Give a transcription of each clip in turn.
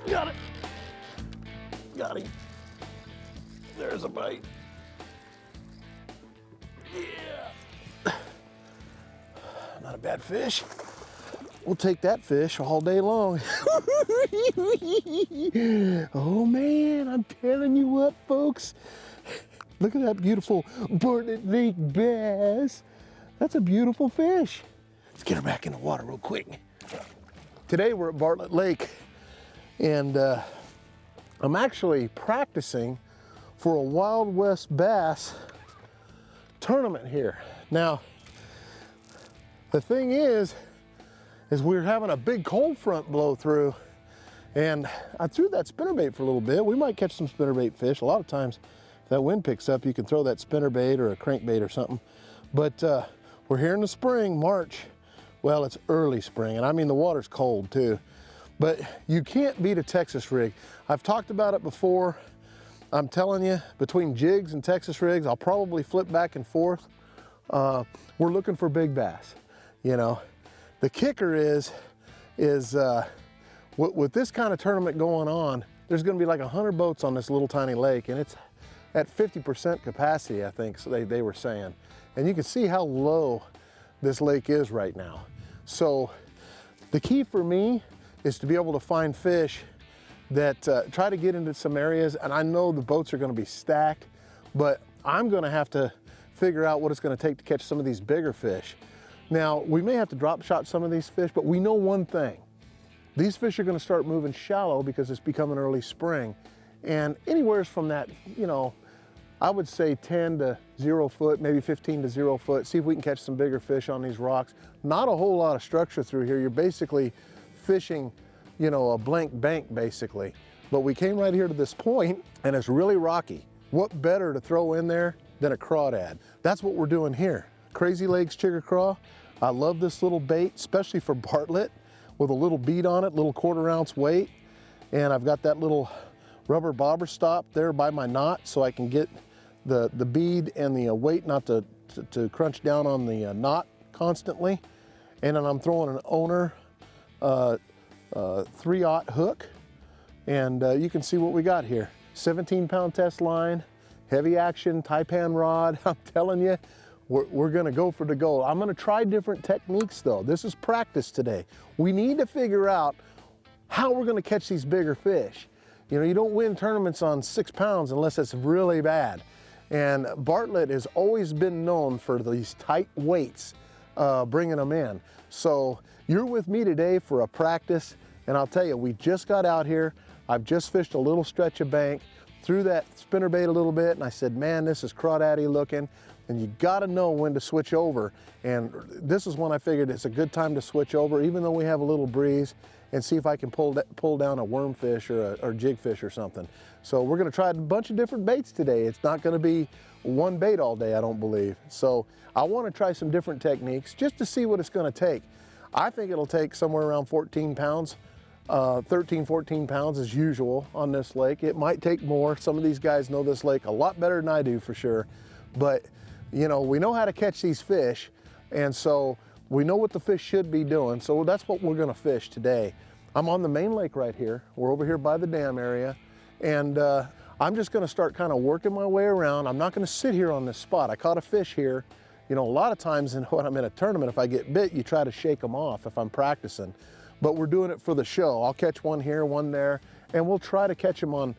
Got it. Got him. There's a bite. Yeah. Not a bad fish. We'll take that fish all day long. Oh man, I'm telling you what, folks. Look at that beautiful Bartlett Lake bass. That's a beautiful fish. Let's get her back in the water real quick. Today we're at Bartlett Lake, and I'm actually practicing for a Wild West bass tournament here. Now, the thing is we're having a big cold front blow through, and I threw that spinnerbait for a little bit. We might catch some spinnerbait fish. A lot of times, if that wind picks up, you can throw that spinnerbait or a crankbait or something. But we're here in the spring, March. Well, it's early spring, and I mean the water's cold too. But you can't beat a Texas rig. I've talked about it before. I'm telling you, between jigs and Texas rigs, I'll probably flip back and forth. We're looking for big bass, you know. The kicker is with this kind of tournament going on, there's gonna be like 100 boats on this little tiny lake, and it's at 50% capacity, I think, so they were saying. And you can see how low this lake is right now. So the key for me is to be able to find fish that try to get into some areas, and I know the boats are gonna be stacked, but I'm gonna have to figure out what it's gonna take to catch some of these bigger fish. Now, we may have to drop shot some of these fish, but we know one thing. These fish are gonna start moving shallow because it's becoming early spring. And anywhere from that, you know, I would say 10 to 0 foot, maybe 15 to 0 foot. See if we can catch some bigger fish on these rocks. Not a whole lot of structure through here. You're basically fishing, you know, a blank bank basically. But we came right here to this point and it's really rocky. What better to throw in there than a crawdad? That's what we're doing here. Crazy Legs Chigger Craw. I love this little bait, especially for Bartlett, with a little bead on it, little 1/4 ounce weight. And I've got that little rubber bobber stop there by my knot so I can get the bead and the weight not to crunch down on the knot constantly. And then I'm throwing an owner 3/0 hook, and you can see what we got here. 17-pound test line, heavy action taipan rod. I'm telling you, we're gonna go for the gold. I'm gonna try different techniques though. This is practice today. We need to figure out how we're gonna catch these bigger fish. You know, you don't win tournaments on 6 pounds unless it's really bad. And Bartlett has always been known for these tight weights, bringing them in. So you're with me today for a practice, and I'll tell you, we just got out here. I've just fished a little stretch of bank, threw that spinnerbait a little bit, and I said, man, this is crawdaddy looking, and you gotta know when to switch over. And this is when I figured it's a good time to switch over, even though we have a little breeze, and see if I can pull down a wormfish or jigfish or something. So we're gonna try a bunch of different baits today. It's not gonna be one bait all day, I don't believe. So I wanna try some different techniques just to see what it's gonna take. I think it'll take somewhere around 14 pounds, 13, 14 pounds as usual on this lake. It might take more. Some of these guys know this lake a lot better than I do for sure. But you know, we know how to catch these fish, and so we know what the fish should be doing. So that's what we're gonna fish today. I'm on the main lake right here. We're over here by the dam area, and I'm just gonna start kind of working my way around. I'm not gonna sit here on this spot. I caught a fish here. You know, a lot of times when I'm in a tournament, if I get bit, you try to shake them off if I'm practicing. But we're doing it for the show. I'll catch one here, one there, and we'll try to catch them on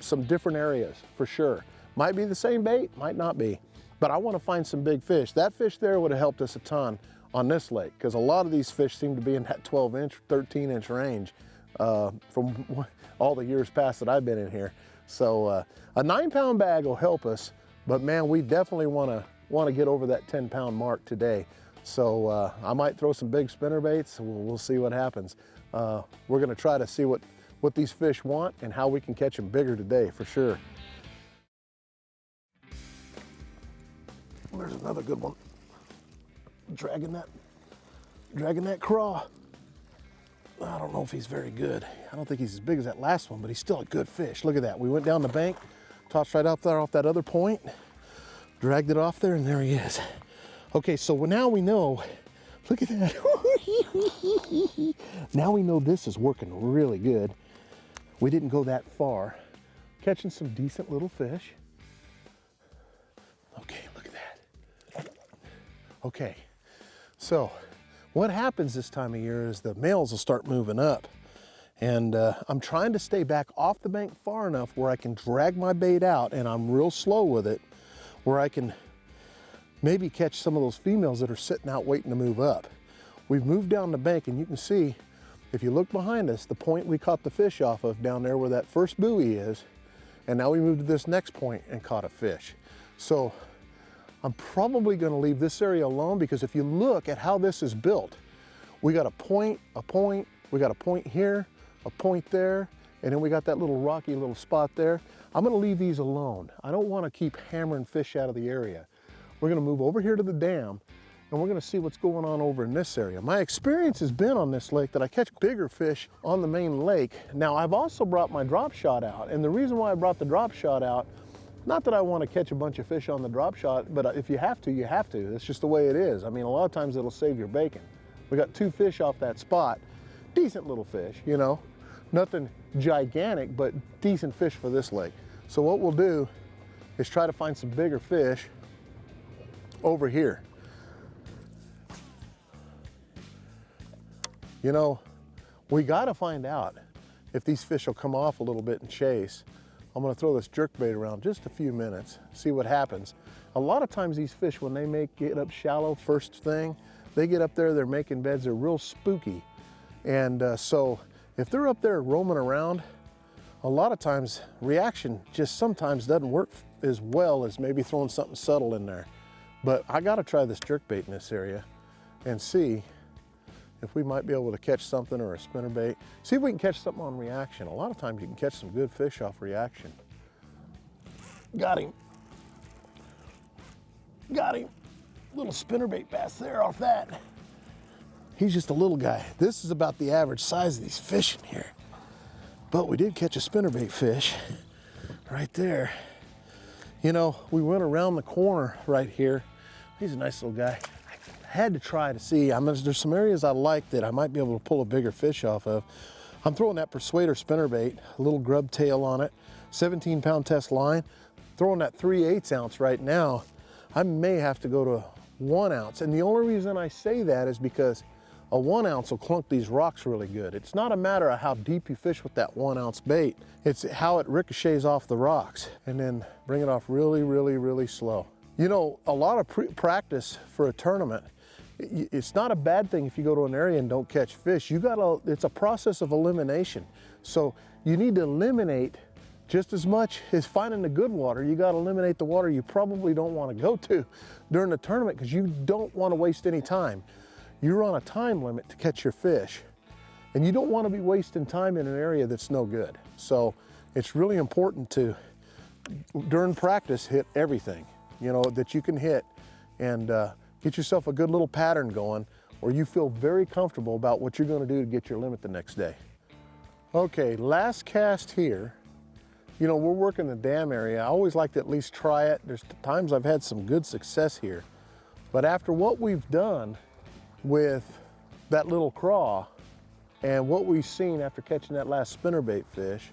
some different areas for sure. Might be the same bait, might not be. But I want to find some big fish. That fish there would have helped us a ton on this lake, because a lot of these fish seem to be in that 12-inch, 13-inch range from all the years past that I've been in here. So a 9-pound bag will help us, but man, we definitely want to get over that 10-pound mark today. So I might throw some big spinner baits. We'll see what happens. We're going to try to see what these fish want and how we can catch them bigger today for sure. There's another good one. Dragging that craw. I don't know if he's very good. I don't think he's as big as that last one, but he's still a good fish. Look at that. We went down the bank, tossed right up there off that other point, dragged it off there, and there he is. Okay, so now we know Look at that. Now we know this is working really good. We didn't go that far. Catching some decent little fish. Okay, look at that. Okay, so what happens this time of year is the males will start moving up. And I'm trying to stay back off the bank far enough where I can drag my bait out, and I'm real slow with it, where I can maybe catch some of those females that are sitting out waiting to move up. We've moved down the bank, and you can see, if you look behind us, the point we caught the fish off of down there where that first buoy is, and now we moved to this next point and caught a fish. So I'm probably gonna leave this area alone, because if you look at how this is built, we got a point, we got a point here, a point there, and then we got that little rocky little spot there. I'm gonna leave these alone. I don't wanna keep hammering fish out of the area. We're gonna move over here to the dam, and we're gonna see what's going on over in this area. My experience has been on this lake that I catch bigger fish on the main lake. Now, I've also brought my drop shot out, and the reason why I brought the drop shot out, not that I wanna catch a bunch of fish on the drop shot, but if you have to, you have to. It's just the way it is. I mean, a lot of times it'll save your bacon. We got 2 fish off that spot. Decent little fish, you know. Nothing gigantic, but decent fish for this lake. So what we'll do is try to find some bigger fish over here. You know, we gotta find out if these fish will come off a little bit and chase. I'm gonna throw this jerkbait around just a few minutes, see what happens. A lot of times these fish, when they get up shallow first thing, they get up there, they're making beds, they're real spooky. And so if they're up there roaming around, a lot of times reaction just sometimes doesn't work as well as maybe throwing something subtle in there. But I gotta try this jerkbait in this area and see if we might be able to catch something, or a spinnerbait. See if we can catch something on reaction. A lot of times you can catch some good fish off reaction. Got him. Got him. Little spinnerbait bass there off that. He's just a little guy. This is about the average size of these fish in here. But we did catch a spinnerbait fish right there. You know, we went around the corner right here. He's a nice little guy. I had to try to see, there's some areas I like that I might be able to pull a bigger fish off of. I'm throwing that Persuader spinnerbait, a little grub tail on it, 17-pound test line. Throwing that 3/8 ounce right now. I may have to go to 1 ounce. And the only reason I say that is because a 1 ounce will clunk these rocks really good. It's not a matter of how deep you fish with that 1 ounce bait. It's how it ricochets off the rocks, and then bring it off really, really, really slow. You know, a lot of practice for a tournament, it's not a bad thing if you go to an area and don't catch fish. It's a process of elimination. So you need to eliminate just as much as finding the good water. You got to eliminate the water you probably don't want to go to during the tournament, because you don't want to waste any time. You're on a time limit to catch your fish, and you don't want to be wasting time in an area that's no good. So it's really important to, during practice, hit everything, you know, that you can hit, and get yourself a good little pattern going where you feel very comfortable about what you're going to do to get your limit the next day. Okay, last cast here. You know, we're working the dam area. I always like to at least try it. There's times I've had some good success here. But after what we've done with that little craw and what we've seen after catching that last spinnerbait fish,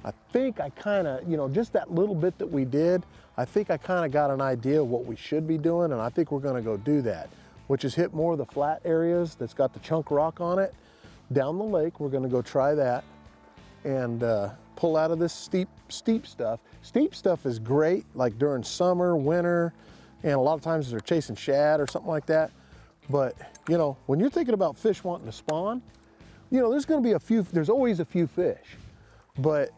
I think I kind of, you know, just that little bit that we did, I think I kind of got an idea of what we should be doing, and I think we're gonna go do that, which is hit more of the flat areas that's got the chunk rock on it. Down the lake, we're gonna go try that and pull out of this steep stuff. Steep stuff is great, like during summer, winter, and a lot of times they're chasing shad or something like that. But, you know, when you're thinking about fish wanting to spawn, you know, there's always a few fish. But,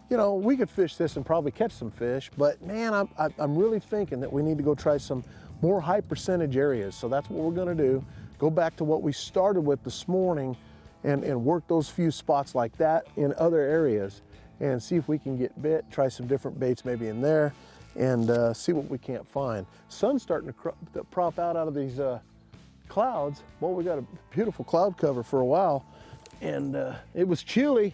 you know, we could fish this and probably catch some fish, but man, I'm really thinking that we need to go try some more high percentage areas. So that's what we're gonna do. Go back to what we started with this morning and work those few spots like that in other areas and see if we can get bit, try some different baits maybe in there, and see what we can't find. Sun's starting to prop out of these clouds. Well, we got a beautiful cloud cover for a while, and it was chilly,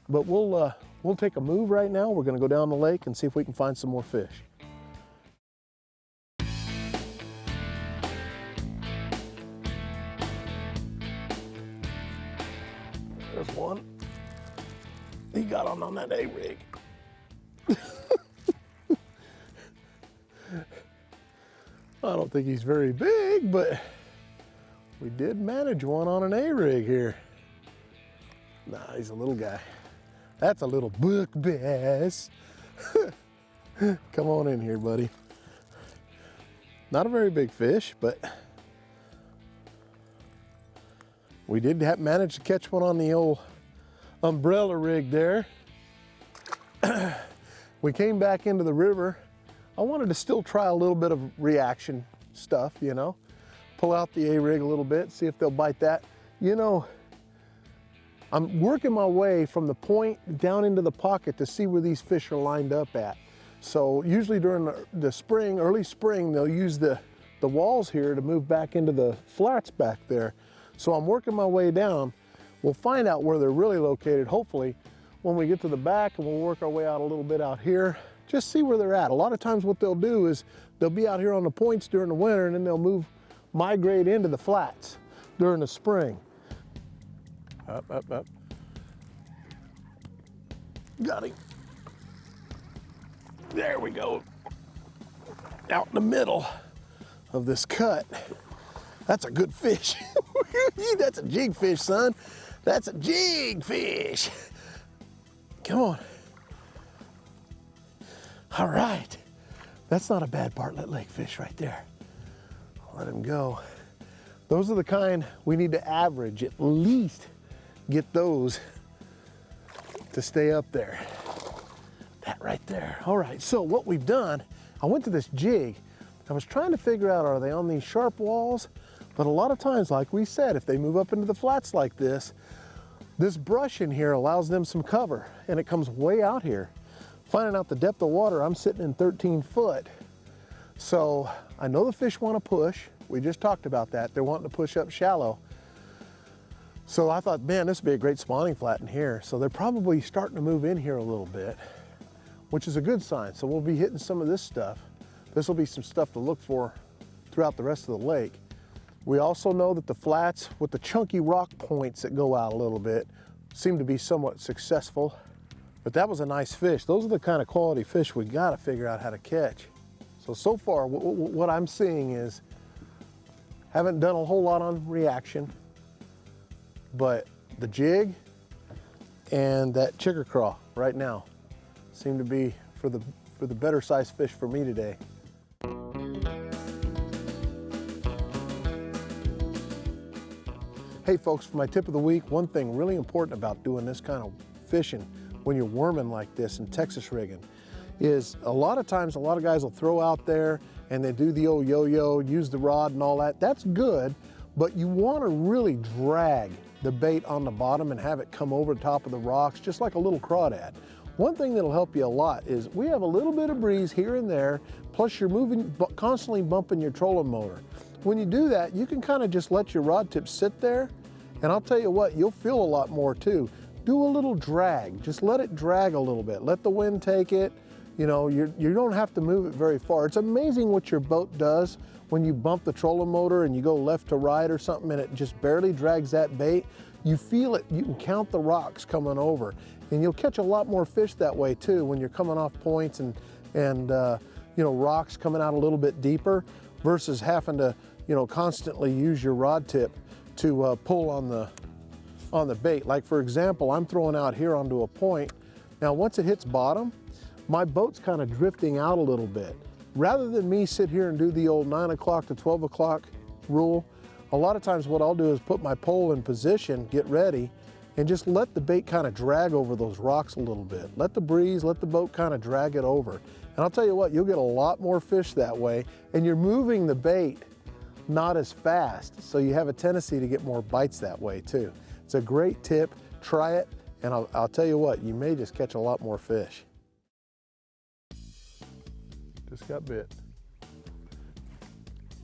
but we'll take a move right now. We're gonna go down the lake and see if we can find some more fish. There's one. He got on that A-rig. I don't think he's very big, but we did manage one on an A-rig here. Nah, he's a little guy. That's a little book bass. Come on in here, buddy. Not a very big fish, but we did manage to catch one on the old umbrella rig there. We came back into the river. I wanted to still try a little bit of reaction stuff, you know. Pull out the A-rig a little bit, see if they'll bite that. You know, I'm working my way from the point down into the pocket to see where these fish are lined up at. So usually during the spring, early spring, they'll use the walls here to move back into the flats back there. So I'm working my way down. We'll find out where they're really located, hopefully, when we get to the back, and we'll work our way out a little bit out here. Just see where they're at. A lot of times what they'll do is they'll be out here on the points during the winter, and then they'll migrate into the flats during the spring. Up, up, up. Got him. There we go. Out in the middle of this cut. That's a good fish. That's a jig fish, son. That's a jig fish. Come on. All right. That's not a bad Bartlett Lake fish right there. Let him go. Those are the kind we need to average, at least get those to stay up there. That right there. All right, so what we've done, I went to this jig. I was trying to figure out, are they on these sharp walls? But a lot of times, like we said, if they move up into the flats like this brush in here allows them some cover, and it comes way out here. Finding out the depth of water, I'm sitting in 13 foot. So I know the fish want to push. We just talked about that. They're wanting to push up shallow. So I thought, man, this would be a great spawning flat in here. So they're probably starting to move in here a little bit, which is a good sign. So we'll be hitting some of this stuff. This will be some stuff to look for throughout the rest of the lake. We also know that the flats with the chunky rock points that go out a little bit seem to be somewhat successful. But that was a nice fish. Those are the kind of quality fish we got to figure out how to catch. So far, what I'm seeing is, haven't done a whole lot on reaction, but the jig and that chicker craw right now seem to be for the better sized fish for me today. Hey folks, for my tip of the week, one thing really important about doing this kind of fishing when you're worming like this and Texas rigging is a lot of times a lot of guys will throw out there and they do the old yo-yo, use the rod and all that. That's good, but you want to really drag the bait on the bottom and have it come over the top of the rocks, just like a little crawdad. One thing that'll help you a lot is we have a little bit of breeze here and there, plus you're moving, constantly bumping your trolling motor. When you do that, you can kind of just let your rod tip sit there, and I'll tell you what, you'll feel a lot more too. Do a little drag, just let it drag a little bit. Let the wind take it. You know, you don't have to move it very far. It's amazing what your boat does when you bump the trolling motor and you go left to right or something and it just barely drags that bait. You feel it, you can count the rocks coming over, and you'll catch a lot more fish that way too when you're coming off points and you know, rocks coming out a little bit deeper versus having to, you know, constantly use your rod tip to pull on the bait. Like for example, I'm throwing out here onto a point. Now once it hits bottom, my boat's kind of drifting out a little bit. Rather than me sit here and do the old 9 o'clock to 12 o'clock rule, a lot of times what I'll do is put my pole in position, get ready, and just let the bait kind of drag over those rocks a little bit. Let the breeze, let the boat kind of drag it over. And I'll tell you what, you'll get a lot more fish that way, and you're moving the bait not as fast, so you have a tendency to get more bites that way too. It's a great tip, try it, and I'll tell you what, you may just catch a lot more fish. Just got bit.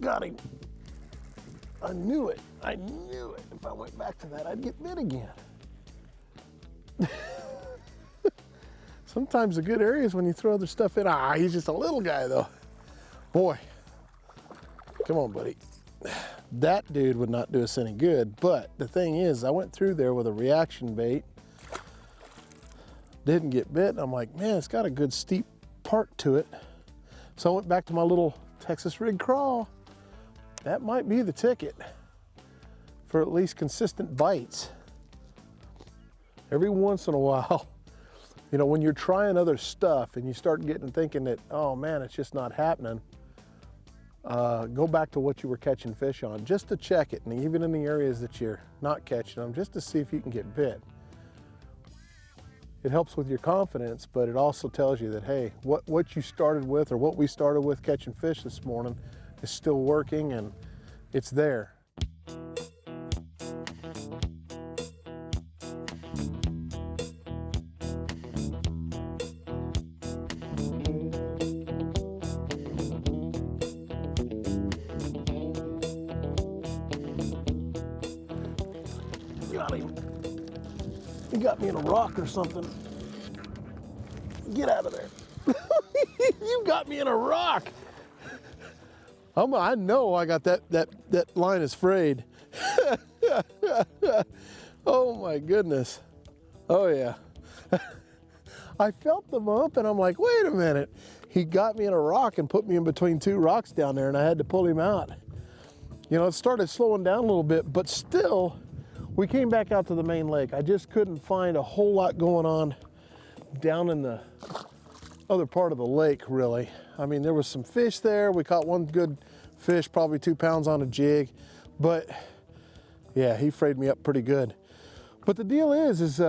Got him. I knew it. I knew it. If I went back to that, I'd get bit again. Sometimes the good areas when you throw other stuff in. He's just a little guy though. Boy, come on, buddy. That dude would not do us any good. But the thing is, I went through there with a reaction bait, didn't get bit. I'm like, man, it's got a good steep part to it. So I went back to my little Texas rig crawl. That might be the ticket for at least consistent bites. Every once in a while, you know, when you're trying other stuff and you start thinking that, oh man, it's just not happening, go back to what you were catching fish on just to check it, and even in the areas that you're not catching them, just to see if you can get bit. It helps with your confidence, but it also tells you that, hey, what you started with, or what we started with catching fish this morning, is still working and it's there. Got him. He got me in a rock or something. Get out of there. You got me in a rock. I know I got that line is frayed. Oh my goodness. Oh yeah. I felt them up and I'm like, wait a minute. He got me in a rock and put me in between two rocks down there, and I had to pull him out. You know, it started slowing down a little bit, but still, we came back out to the main lake. I just couldn't find a whole lot going on down in the other part of the lake, really. I mean, there was some fish there. We caught one good fish, probably 2 pounds on a jig, but yeah, he frayed me up pretty good. But the deal is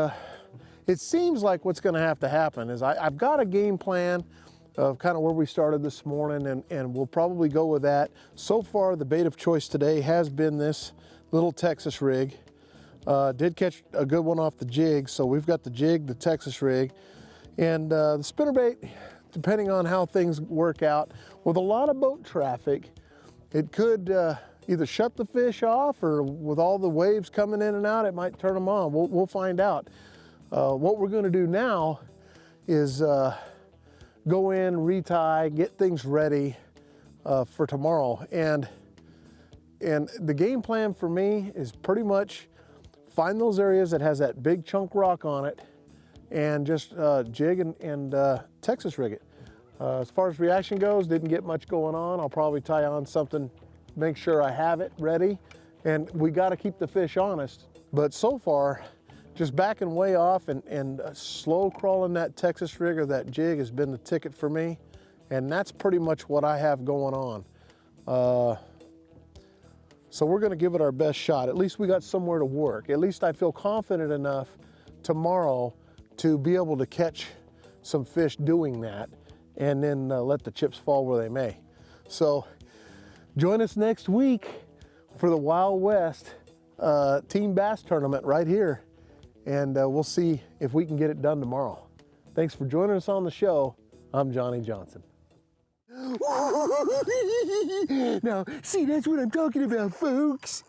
it seems like what's gonna have to happen is I've got a game plan of kind of where we started this morning, and we'll probably go with that. So far, the bait of choice today has been this little Texas rig. Did catch a good one off the jig, so we've got the jig, the Texas rig, and the spinnerbait, depending on how things work out. With a lot of boat traffic, it could either shut the fish off, or with all the waves coming in and out, it might turn them on. We'll find out. What we're gonna do now is go in, retie, get things ready for tomorrow. And the game plan for me is pretty much find those areas that has that big chunk rock on it, and just jig and Texas rig it. As far as reaction goes, didn't get much going on. I'll probably tie on something, make sure I have it ready, and we got to keep the fish honest. But so far, just backing way off and slow crawling that Texas rig or that jig has been the ticket for me, and that's pretty much what I have going on. So we're gonna give it our best shot. At least we got somewhere to work. At least I feel confident enough tomorrow to be able to catch some fish doing that, and then let the chips fall where they may. So join us next week for the Wild West Team Bass Tournament right here, and we'll see if we can get it done tomorrow. Thanks for joining us on the show. I'm Johnny Johnson. Now, see, that's what I'm talking about, folks.